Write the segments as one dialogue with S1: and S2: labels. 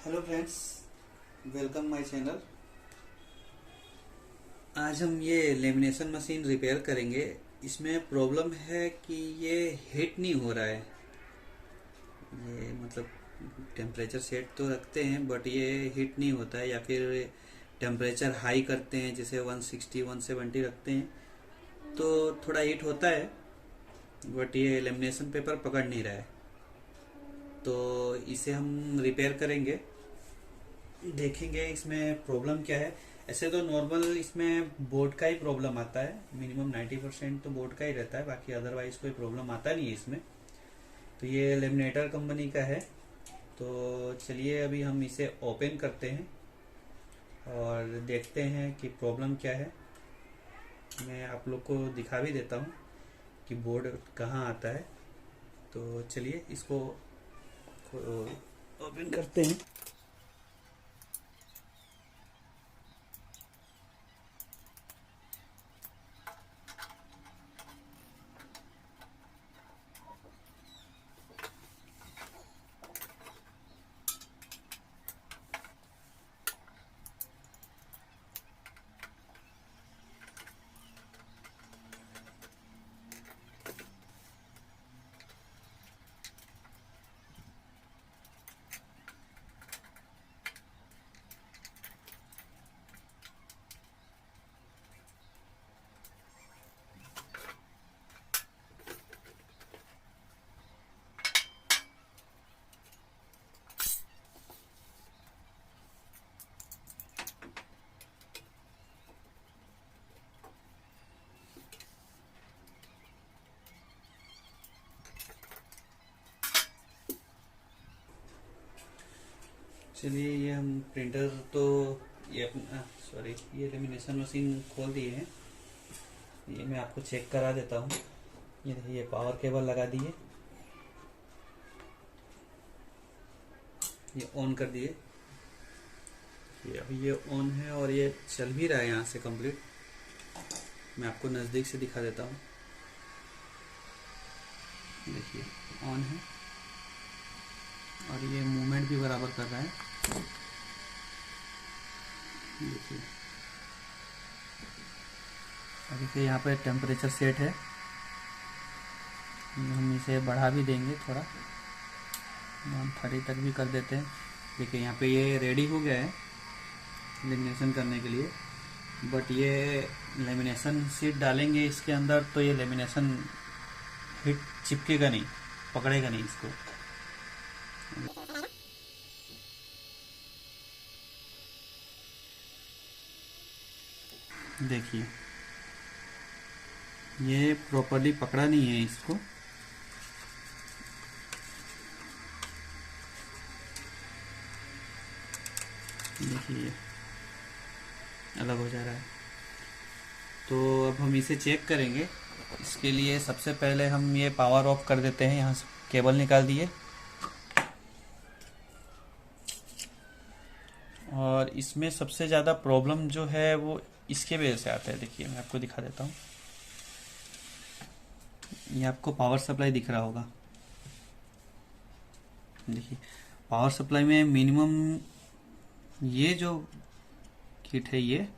S1: Hello friends, welcome my channel. आज हम ये लेमिनेशन मशीन रिपेयर करेंगे। इसमें प्रॉब्लम है कि ये हीट नहीं हो रहा है। ये मतलब टेम्परेचर सेट तो रखते हैं बट ये हीट नहीं होता है, या फिर टेम्परेचर हाई करते हैं जैसे 160 170 रखते हैं तो थोड़ा हीट होता है, बट ये लेमिनेशन पेपर पकड़ नहीं रहा है। तो इसे हम रिपेयर करेंगे, देखेंगे इसमें प्रॉब्लम क्या है। ऐसे तो नॉर्मल इसमें बोर्ड का ही प्रॉब्लम आता है, मिनिमम 90% तो बोर्ड का ही रहता है, बाकी अदरवाइज कोई प्रॉब्लम आता नहीं है इसमें। तो ये लेमिनेटर कंपनी का है। तो चलिए अभी हम इसे ओपन करते हैं और देखते हैं कि प्रॉब्लम क्या है। मैं आप लोग को दिखा भी देता हूँ कि बोर्ड कहाँ आता है। तो चलिए इसको ओपन करते हैं। चलिए ये हम प्रिंटर तो ये अपना सॉरी ये लेमिनेशन मशीन खोल दिए हैं। ये मैं आपको चेक करा देता हूँ। ये देखिए, ये पावर केबल लगा दिए, ये ऑन कर दिए। ये अभी ये ऑन है और ये चल भी रहा है यहाँ से कंप्लीट। मैं आपको नज़दीक से दिखा देता हूँ। देखिए ऑन है और ये मूवमेंट भी बराबर कर रहा है। देखिए और देखिए यहाँ पे टेम्परेचर सेट है। हम इसे बढ़ा भी देंगे थोड़ा, 130 तक भी कर देते हैं। देखिए यहाँ पे ये रेडी हो गया है लेमिनेशन करने के लिए। बट ये लेमिनेशन शीट डालेंगे इसके अंदर तो ये लेमिनेशन हिट चिपकेगा नहीं, पकड़ेगा नहीं इसको। देखिए ये प्रॉपरली पकड़ा नहीं है इसको। देखिए अलग हो जा रहा है। तो अब हम इसे चेक करेंगे। इसके लिए सबसे पहले हम ये पावर ऑफ कर देते हैं। यहाँ से केबल निकाल दिए और इसमें सबसे ज़्यादा प्रॉब्लम जो है वो इसके वजह से आता है। देखिए मैं आपको दिखा देता हूँ। ये आपको पावर सप्लाई दिख रहा होगा। देखिए पावर सप्लाई में मिनिमम ये जो किट है ये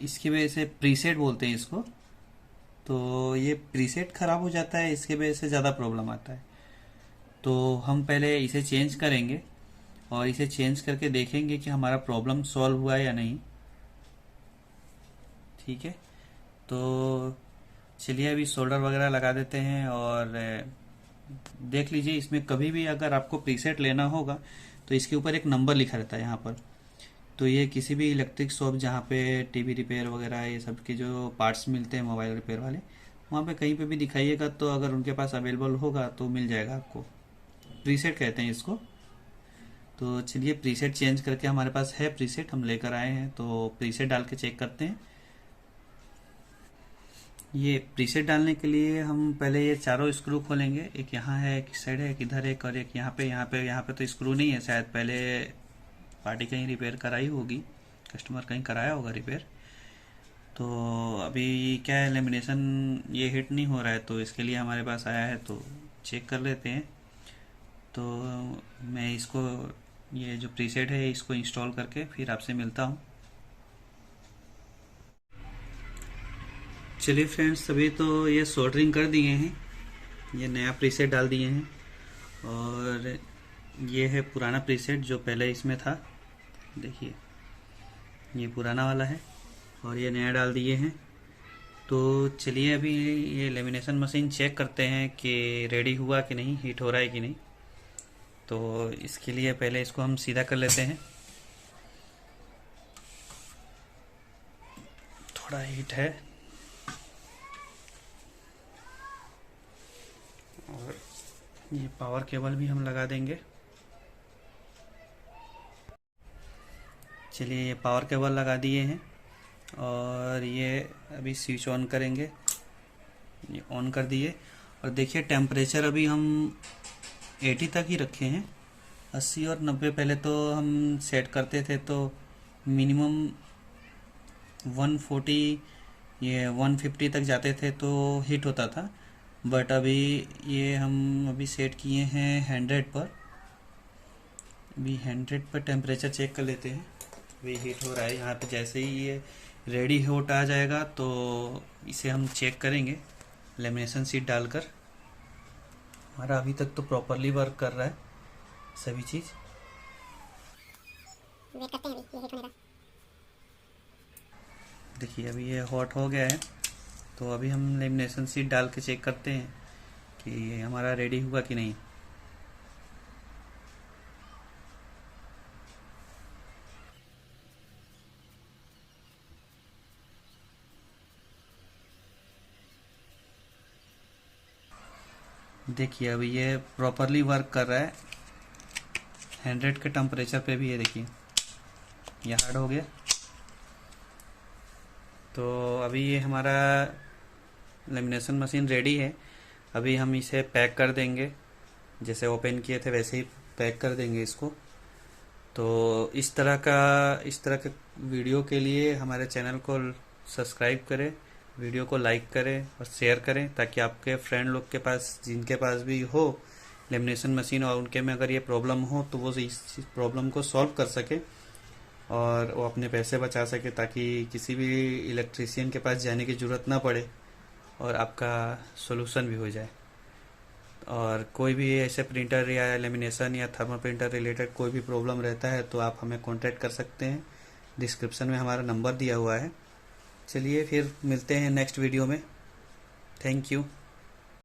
S1: इसकी वजह से प्रीसेट बोलते हैं इसको। तो ये प्रीसेट ख़राब हो जाता है, इसके वजह से ज़्यादा प्रॉब्लम आता है। तो हम पहले इसे चेंज करेंगे और इसे चेंज करके देखेंगे कि हमारा प्रॉब्लम सॉल्व हुआ है या नहीं। ठीक है, तो चलिए अभी सोल्डर वगैरह लगा देते हैं और देख लीजिए। इसमें कभी भी अगर आपको प्रीसेट लेना होगा तो इसके ऊपर एक नंबर लिखा रहता है यहाँ पर। तो ये किसी भी इलेक्ट्रिक शॉप जहाँ पे टीवी रिपेयर वगैरह ये सब के जो पार्ट्स मिलते हैं मोबाइल रिपेयर वाले, वहाँ पे कहीं पे भी दिखाइएगा तो अगर उनके पास अवेलेबल होगा तो मिल जाएगा आपको। प्रीसेट कहते हैं इसको। तो चलिए प्रीसेट चेंज करके, हमारे पास है प्रीसेट, हम लेकर आए हैं तो प्रीसेट डाल के चेक करते हैं। ये प्रीसेट डालने के लिए हम पहले ये चारों स्क्रू खोलेंगे। एक यहाँ है, एक साइड है, एक इधर एक, और एक यहाँ पे। यहाँ पे तो स्क्रू नहीं है, शायद पहले पार्टी कहीं रिपेयर कराई होगी, कस्टमर कहीं कराया होगा रिपेयर। तो अभी क्या है, लेमिनेशन ये हिट नहीं हो रहा है तो इसके लिए हमारे पास आया है, तो चेक कर लेते हैं। तो मैं इसको, ये जो प्रीसेट है इसको इंस्टॉल करके फिर आपसे मिलता हूँ। चलिए फ्रेंड्स, अभी तो ये सोल्डरिंग कर दिए हैं, ये नया प्रीसेट डाल दिए हैं, और ये है पुराना प्रीसेट जो पहले इसमें था। देखिए ये पुराना वाला है और ये नया डाल दिए हैं। तो चलिए अभी ये लेमिनेशन मशीन चेक करते हैं कि रेडी हुआ कि नहीं, हीट हो रहा है कि नहीं। तो इसके लिए पहले इसको हम सीधा कर लेते हैं। थोड़ा हीट है, और ये पावर केबल भी हम लगा देंगे। चलिए ये पावर केबल लगा दिए हैं, और ये अभी स्विच ऑन करेंगे। ये ऑन कर दिए, और देखिए टेम्परेचर अभी हम 80 तक ही रखे हैं। 80 और 90 पहले तो हम सेट करते थे, तो मिनिमम 140 ये 150 तक जाते थे तो हीट होता था। बट अभी ये हम अभी सेट किए हैं 100 पर। अभी 100 पर टेम्परेचर चेक कर लेते हैं। अभी हीट हो रहा है यहाँ पे। जैसे ही ये रेडी होट आ जाएगा तो इसे हम चेक करेंगे लेमिनेशन शीट डालकर। हमारा अभी तक तो प्रॉपरली वर्क कर रहा है सभी चीज़।
S2: वेट करते हैं अभी ये हीट होने का।
S1: देखिए अभी ये हॉट हो गया है, तो अभी हम लेमिनेशन शीट डाल के चेक करते हैं कि हमारा रेडी हुआ कि नहीं। देखिए अभी ये प्रॉपरली वर्क कर रहा है 100 के टेम्परेचर पे भी। ये देखिए ये हार्ड हो गया। तो अभी ये हमारा लेमिनेशन मशीन रेडी है। अभी हम इसे पैक कर देंगे, जैसे ओपन किए थे वैसे ही पैक कर देंगे इसको। तो इस तरह के वीडियो के लिए हमारे चैनल को सब्सक्राइब करें, वीडियो को लाइक करें और शेयर करें, ताकि आपके फ्रेंड लोग के पास, जिनके पास भी हो लेमिनेशन मशीन और उनके में अगर ये प्रॉब्लम हो, तो वो इस प्रॉब्लम को सॉल्व कर सके और वो अपने पैसे बचा सके, ताकि किसी भी इलेक्ट्रीशियन के पास जाने की ज़रूरत ना पड़े और आपका सोल्यूशन भी हो जाए। और कोई भी ऐसे प्रिंटर या लेमिनेशन या थर्मल प्रिंटर रिलेटेड कोई भी प्रॉब्लम रहता है तो आप हमें कांटेक्ट कर सकते हैं। डिस्क्रिप्शन में हमारा नंबर दिया हुआ है। चलिए फिर मिलते हैं नेक्स्ट वीडियो में। Thank you.